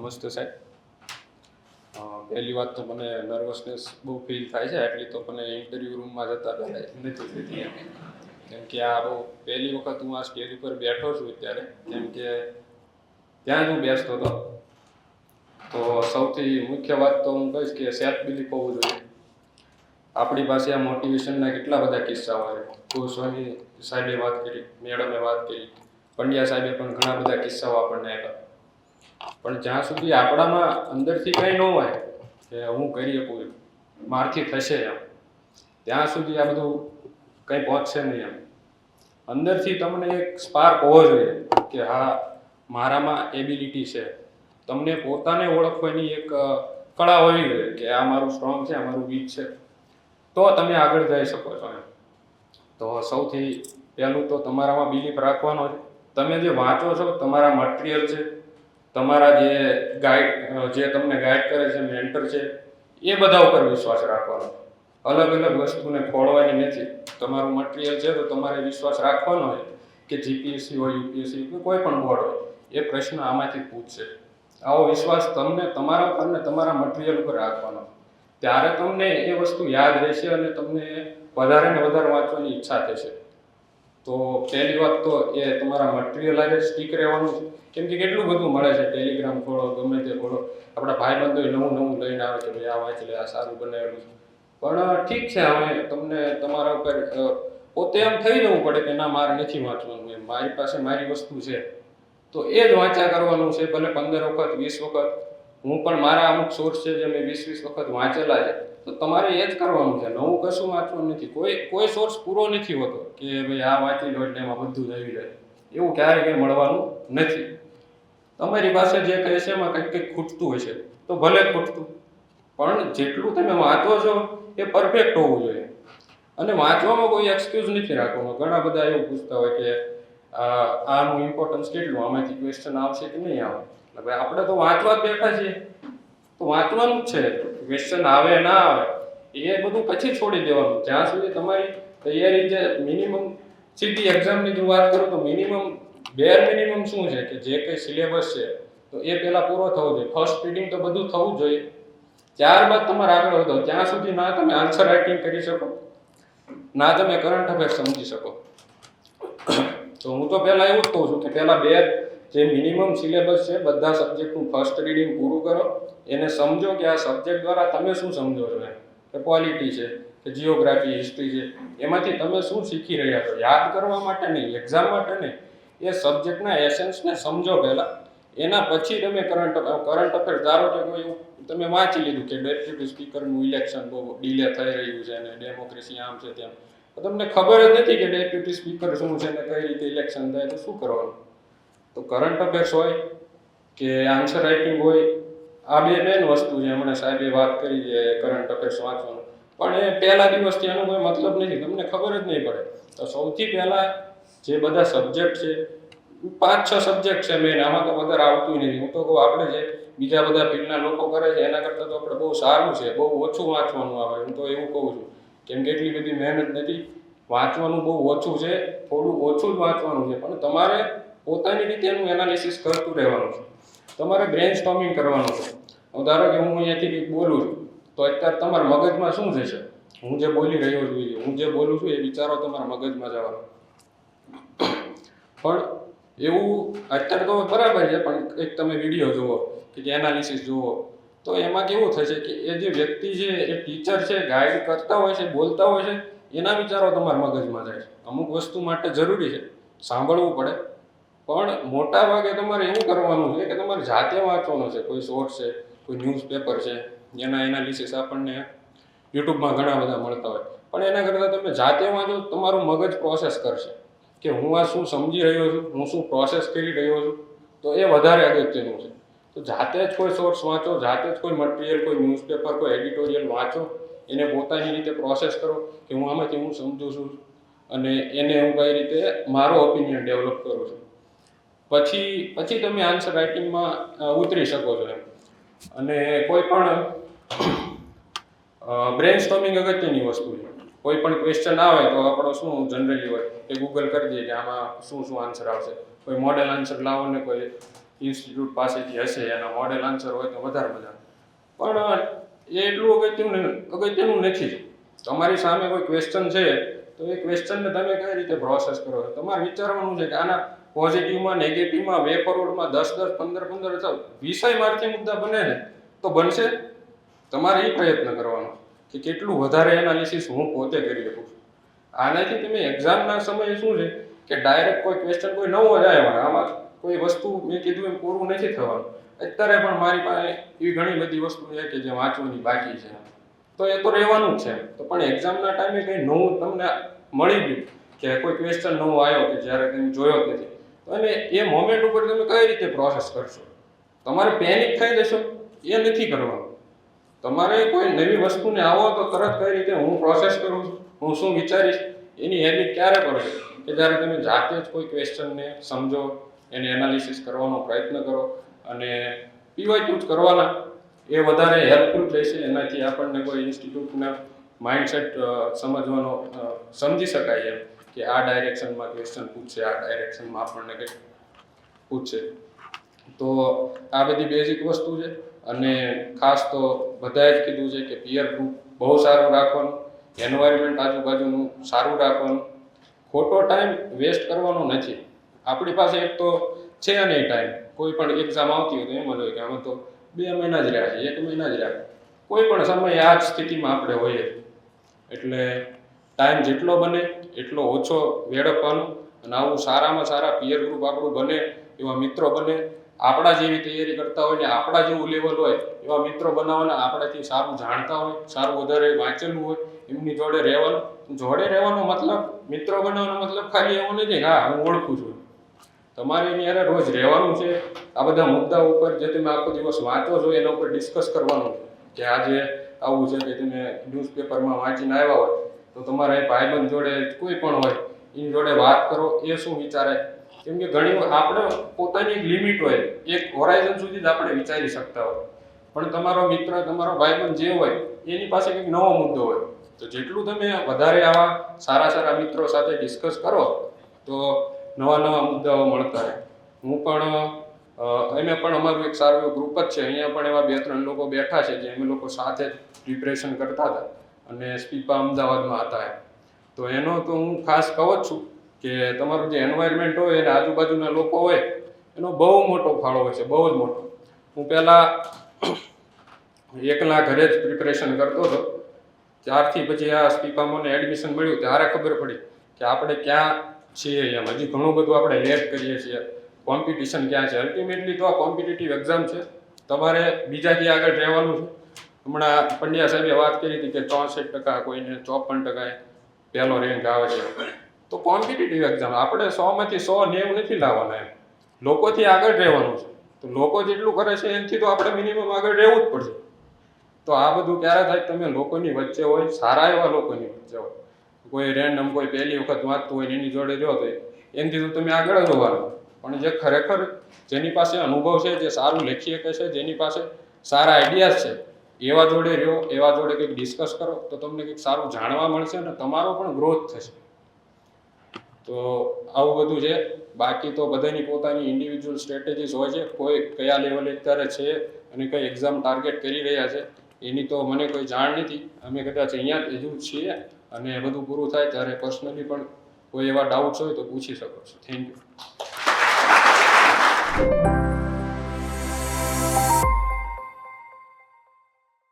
નમસ્તે સાહેબ. પહેલી વાત તો મને નર્વસનેસ બહુ ફીલ થાય છે, એટલી તો મને ઇન્ટરવ્યૂ રૂમમાં જતા પહેલાં નથી થતી એમ. કેમ કે આ બહુ પહેલી વખત હું આ સ્ટેજ ઉપર બેઠો છું અત્યારે, કેમ કે ત્યાં જ હું બેસતો હતો. તો સૌથી મુખ્ય વાત તો હું કહીશ કે સેલ્ફ બિલીફ હોવું જોઈએ. આપણી પાસે આ મોટિવેશનના કેટલા બધા કિસ્સાઓ છે. ગોસ્વામી સાહેબે વાત કરી, મેડમે વાત કરી, પંડ્યા સાહેબે પણ ઘણા બધા કિસ્સાઓ આપણને આપ્યા. પણ જ્યાં સુધી આપણામાં અંદરથી કંઈ ન હોય કે હું કરી શકું, મારથી થશે એમ, ત્યાં સુધી આ બધું કંઈ પહોંચશે નહીં એમ. અંદરથી તમને એક સ્પાર્ક હોવો જોઈએ કે હા, મારામાં એબિલિટી છે. તમને પોતાને ઓળખવાની એક કળા હોવી જોઈએ કે આ મારું સ્ટ્રોંગ છે, આ મારું વીક છે, તો તમે આગળ જઈ શકો છો એમ. તો સૌથી પહેલું તો તમારામાં બિલીફ રાખવાનો છે. તમે જે વાંચો છો, તમારા મટીરિયલ છે, તમારા જે તમને ગાઈડ કરે છે, મેન્ટર છે, એ બધા ઉપર વિશ્વાસ રાખવાનો. અલગ અલગ વસ્તુને ખોળવાની નથી. તમારું મટીરિયલ છે તો તમારે વિશ્વાસ રાખવાનો હોય કે જીપીએસસી હોય, યુપીએસસી હોય, કોઈ પણ બોર્ડ હોય, એ પ્રશ્ન આમાંથી પૂછશે. આવો વિશ્વાસ તમને તમારા ઉપર ને તમારા મટીરિયલ ઉપર રાખવાનો. ત્યારે તમને એ વસ્તુ યાદ રહેશે અને તમને વધારે ને વધારે વાંચવાની ઈચ્છા થશે. તો પહેલી વાત તો એ તમારા મટીરિયલ આજે સ્ટીક રહેવાનું છે. કેમ કે કેટલું બધું મળે છે, ટેલિગ્રામ ખોલો, ગમે તે ખોલો, આપણા ભાઈબંધો નવું નવું લઈને આવે કે ભાઈ આ વાંચી લે, આ સારું બનાવેલું છે. પણ ઠીક છે, હવે તમને તમારા ઉપર પોતે એમ થઈ જવું પડે કે ના, મારે નથી વાંચવાનું એમ, મારી પાસે મારી વસ્તુ છે તો એ જ વાંચ્યા કરવાનું છે. ભલે 15 વખત 20 વખત, હું પણ મારા અમુક સોર્સ છે જે મેં 20 વખત વાંચેલા છે, તો તમારે એ જ કરવાનું છે. નવું કશું વાંચવાનું નથી. કોઈ સોર્સ પૂરો નથી હોતો કે ભાઈ આ વાંચી લો એટલે એમાં બધું જ આવી જાય, એવું ક્યારેય કંઈ મળવાનું નથી. તમારી પાસે જે કંઈ છે એમાં કંઈક ખૂટતું હશે તો ભલે ખૂટતું, પણ જેટલું તમે વાંચો છો એ પરફેક્ટ હોવું જોઈએ. અને વાંચવામાં કોઈ એક્સક્યુઝ નથી રાખવાનો. ઘણા બધા એવું પૂછતા હોય કે આનું ઇમ્પોર્ટન્સ કેટલું, આમાંથી ક્વેશ્ચન આવશે કે નહીં આવે. એટલે આપણે તો વાંચવા જ બેઠા છીએ, તો વાંચવાનું જ છે. ક્વેશ્ચન આવે ના આવે એ બધું પછી છોડી દેવાનું. જ્યાં સુધી તમારી તૈયારી જે મિનિમમ, સીધી એક્ઝામની જો વાત કરું તો બેર મિનિમમ શું છે કે જે કંઈ સિલેબસ છે તો એ પહેલાં પૂરો થવો જોઈએ. ફર્સ્ટ રીડિંગ તો બધું થવું જ જોઈએ. ત્યારબાદ તમારે આગળ વધો. ત્યાં સુધી ના તમે આન્સર રાઇટિંગ કરી શકો, ના તમે કરંટ અફેર સમજી શકો. તો હું તો પહેલાં એવું જ કહું છું કે પહેલાં જે મિનિમમ સિલેબસ છે બધા સબ્જેક્ટનું ફર્સ્ટ રીડિંગ પૂરું કરો. એને સમજો કે આ સબ્જેક્ટ દ્વારા તમે શું સમજો છો એમ, કે પોલિટી છે કે જિયોગ્રાફી, હિસ્ટ્રી છે, એમાંથી તમે શું શીખી રહ્યા છો. યાદ કરવા માટે નહીં, એક્ઝામ માટે નહીં, એ સબ્જેક્ટના એસેન્સને સમજો પહેલાં. એના પછી તમે કરંટ અફેર, ધારો કે કોઈ તમે વાંચી લીધું કે ડેપ્યુટી સ્પીકરનું ઇલેક્શન બહુ ડિલે થઈ રહ્યું છે અને ડેમોક્રેસી આમ છે તેમ, તો તમને ખબર જ નથી કે ડેપ્યુટી સ્પીકર શું છે ને કઈ રીતે ઇલેક્શન થાય, તો શું કરવાનું. તો કરંટ અફેર્સ હોય કે આન્સર રાઇટિંગ હોય, આ મેન વસ્તુ છે. હમણાં સાહેબે વાત કરી છે કરંટ અફેર્સ વાંચવાનું, પણ એ પહેલા દિવસથી એનો કોઈ મતલબ નથી, તમને ખબર જ નહીં પડે. તો સૌથી પહેલાં જે બધા સબ્જેક્ટ છે, 5-6 સબ્જેક્ટ છે મેન, આમાં તો વધારે આવતું નથી. હું તો કહું આપણે જે બીજા બધા ફિલ્ડના લોકો કરે છે એના કરતાં તો આપણે બહુ સારું છે, બહુ ઓછું વાંચવાનું આવે. હું તો એવું કહું છું, કેમ કે એટલી બધી મહેનત નથી. વાંચવાનું બહુ ઓછું છે, થોડું ઓછું જ વાંચવાનું છે, પણ તમારે પોતાની રીતે એનું એનાલિસિસ કરતું રહેવાનું છે. તમારે બ્રેન સ્ટોર્મિંગ કરવાનું છે. ધારો કે હું અહીંયાથી કંઈક બોલું છું, તો અત્યારે તમારા મગજમાં શું થશે, હું જે બોલી રહ્યો છું, હું જે બોલું છું એ વિચારો તમારા મગજમાં જવાનો. પણ એવું અત્યારે તો બરાબર છે, પણ એક તમે વિડીયો જુઓ કે એનાલિસિસ જુઓ, તો એમાં કેવું થશે કે એ જે વ્યક્તિ છે, એ ટીચર છે, ગાઈડ કરતા હોય છે, બોલતા હોય છે, એના વિચારો તમારા મગજમાં જાય છે. અમુક વસ્તુ માટે જરૂરી છે, સાંભળવું પડે, પણ મોટા ભાગે તમારે એવું કરવાનું છે કે તમારે જાતે વાંચવાનું છે. કોઈ સોર્સ છે, કોઈ ન્યૂઝપેપર છે, એના એનાલિસિસ આપણને યુટ્યુબમાં ઘણા બધા મળતા હોય, પણ એના કરતાં તમે જાતે વાંચો, તમારું મગજ પ્રોસેસ કરશે કે હું આ શું સમજી રહ્યો છું, હું શું પ્રોસેસ કરી રહ્યો છું, તો એ વધારે અગત્યનું છે. તો જાતે જ કોઈ સોર્સ વાંચો, જાતે જ કોઈ મટીરિયલ, કોઈ ન્યૂઝપેપર, કોઈ એડિટોરિયલ વાંચો, એને પોતાની રીતે પ્રોસેસ કરો કે હું આમાંથી હું સમજું છું અને એને હું કઈ રીતે મારો ઓપિનિયન ડેવલપ કરું છું. પછી તમે આન્સર રાઇટિંગમાં ઉતરી શકો છો એમ. અને કોઈ પણ બ્રેન સ્ટોર્મિંગ અગત્યની વસ્તુ છે. કોઈ પણ ક્વેશ્ચન આવે તો આપણો શું જનરલી હોય કે ગૂગલ કરી દઈએ કે આમાં શું આન્સર આવશે. કોઈ મોડેલ આન્સર લાવો ને કોઈ ઇન્સ્ટિટ્યૂટ પાસેથી હશે, એના મોડેલ આન્સર હોય તો વધારે મજા. પણ એ એટલું અગત્યનું નથી. તમારી સામે કોઈ ક્વેશ્ચન છે તો એ ક્વેશ્ચનને તમે કઈ રીતે પ્રોસેસ કરો છો. તમારે વિચારવાનું છે કે આના પોઝિટિવમાં, નેગેટિવમાં, વે ફોરવર્ડમાં 10 15 અથવા 20 માર્કથી મુદ્દા બને ને તો બનશે. તમારે એ પ્રયત્ન કરવાનો કે કેટલું વધારે એનાલિસિસ હું પોતે કરી શકું છું. આનાથી તમે એક્ઝામના સમયે શું છે કે ડાયરેક્ટ કોઈ ક્વેશ્ચન કોઈ નવો જ આવ્યો, આમાં કોઈ વસ્તુ મેં કીધું એમ પૂરું નથી થવાનું. અત્યારે પણ મારી પાસે એવી ઘણી બધી વસ્તુ છે કે જે વાંચવાની બાકી છે, તો એ તો રહેવાનું જ છે. તો પણ એક્ઝામના ટાઈમે કંઈ નવું તમને મળી ગયું કે કોઈ ક્વેશ્ચન નવો આવ્યો કે જ્યારે તમે જોયો જ નથી, તો એને એ મોમેન્ટ ઉપર તમે કઈ રીતે પ્રોસેસ કરશો. તમારે પેનિક થઈ જશો એ નથી કરવાનું. તમારે કોઈ નવી વસ્તુને આવો તો તરત કઈ રીતે હું પ્રોસેસ કરું છું, હું શું વિચારીશ, એની હેબિટ ક્યારે કરો કે જ્યારે તમે જાતે જ કોઈ ક્વેશ્ચનને સમજો, એને એનાલિસિસ કરવાનો પ્રયત્ન કરો અને પીવાયક્યુઝ કરવાના. એ વધારે હેલ્પફુલ રહેશે. એનાથી આપણને કોઈ ઇન્સ્ટિટ્યૂટના માઇન્ડસેટ સમજવાનો સમજી શકાય એમ કે આ ડાયરેક્શનમાં ક્વેશ્ચન પૂછશે, આ ડાયરેક્શનમાં આપણને કંઈક પૂછશે. તો આ બધી બેઝિક વસ્તુ છે. અને ખાસ તો બધાએ જ કીધું છે કે પિયર ગ્રુપ બહુ સારું રાખવાનું, એન્વાયરમેન્ટ આજુબાજુનું સારું રાખવાનું, ખોટો ટાઈમ વેસ્ટ કરવાનો નથી. આપણી પાસે એક તો છે નહીં ટાઈમ. કોઈ પણ એક્ઝામ આવતી હોય તો એમ જ હોય કે આમાં તો 2 મહિના જ રહ્યા છે, 1 મહિના જ રહ્યા. કોઈ પણ સમયે આ જ સ્થિતિમાં આપણે હોઈએ. એટલે ટાઈમ જેટલો બને એટલો ઓછો વેડફવાનો અને આવું સારામાં સારા પિયર ગ્રુપ આપણું બને, એવા મિત્રો બને. આપણા જેવી તૈયારી કરતા હોય ને આપણા જેવું લેવલ હોય એવા મિત્રો બનાવવાના. આપણાથી સારું જાણતા હોય, સારું વધારે વાંચેલું હોય, એમની જોડે રહેવાનું. જોડે રહેવાનો મતલબ, મિત્રો બનાવવાનો મતલબ ખાલી એવો નથી કે હા હું ઓળખું છું. તમારે એની યારે રોજ રહેવાનું છે. આ બધા મુદ્દા ઉપર જે તમે આખો દિવસ વાંચો છો એના ઉપર ડિસ્કસ કરવાનું છે કે આજે આવું છે કે તમે ન્યૂઝપેપરમાં વાંચીને આવ્યા હોય તો તમારા એ ભાઈબંધ જોડે કોઈ પણ હોય એની જોડે વાત કરો, એ શું વિચારે. કેમ કે ઘણી વાર આપણે પોતાની એક લિમિટ હોય, એક હોરાઇઝન સુધી જ આપણે વિચારી શકતા હોય, પણ તમારો મિત્ર, તમારો ભાઈબંધ જે હોય એની પાસે કંઈક નવો મુદ્દો હોય. તો જેટલું તમે વધારે આવા સારા સારા મિત્રો સાથે ડિસ્કસ કરો તો નવા નવા મુદ્દાઓ મળતા રહે. હું પણ અમે પણ અમારું એક સારું એવું ગ્રુપ જ છે. અહીંયા પણ એવા 2-3 લોકો બેઠા છે જે અમે લોકો સાથે જ પ્રિપરેશન કરતા હતા અને સ્પીપા અમદાવાદમાં હતા. તો એનો તો હું ખાસ કહું જ છું કે તમારું જે એન્વાયરમેન્ટ હોય અને આજુબાજુના લોકો હોય એનો બહુ મોટો ફાળો હોય છે, બહુ જ મોટો. હું પહેલાં એકલા ઘરે જ પ્રિપરેશન કરતો હતો. ત્યારથી પછી આ સ્પીપામાં મને એડમિશન મળ્યું ત્યારે ખબર પડી કે આપણે ક્યાં છીએ. એમ હજી ઘણું બધું આપણે લેટ કરીએ છીએ. કોમ્પિટિશન ક્યાં છે. અલ્ટિમેટલી તો આ કોમ્પિટિટિવ એક્ઝામ છે. તમારે બીજાથી આગળ રહેવાનું છે. હમણાં પંડ્યા સાહેબે વાત કરી હતી કે 64%, કોઈને 54% પહેલો રેન્ક આવે છે. તો કોમ્પિટિટિવ એક્ઝામ આપણે 100માંથી 190 નથી લાવવાના. એમ લોકોથી આગળ રહેવાનું છે. તો લોકો જેટલું કરે છે એનાથી તો આપણે મિનિમમ આગળ રહેવું જ પડશે. તો આ બધું ક્યારે થાય? તમે લોકોની વચ્ચે હોય, સારા એવા લોકોની વચ્ચે હોય. કોઈ રેન્ડમ કોઈ પહેલી વખત વાંચતું હોય એની જોડે રહ્યો તો એનાથી તો તમે આગળ જ હોવાનું. પણ જે ખરેખર જેની પાસે અનુભવ છે, જે સારું લખી શકે છે, જેની પાસે સારા આઈડિયાઝ છે, એવા જોડે રહ્યો, એવા જોડે કંઈક ડિસ્કસ કરો તો તમને કંઈક સારું જાણવા મળશે અને તમારો પણ ગ્રોથ થશે. તો આવું બધું છે. બાકી તો બધાની પોતાની ઇન્ડિવિજ્યુઅલ સ્ટ્રેટેજીસ હોય છે. કોઈ કયા લેવલે અત્યારે છે અને કઈ એક્ઝામ ટાર્ગેટ કરી રહ્યા છે એની તો મને કોઈ જાણ નથી. અમે કદાચ અહીંયા જ હજુ છીએ અને બધું પૂરું થાય ત્યારે પર્સનલી પણ કોઈ એવા ડાઉટ્સ હોય તો પૂછી શકો છો. Thank you.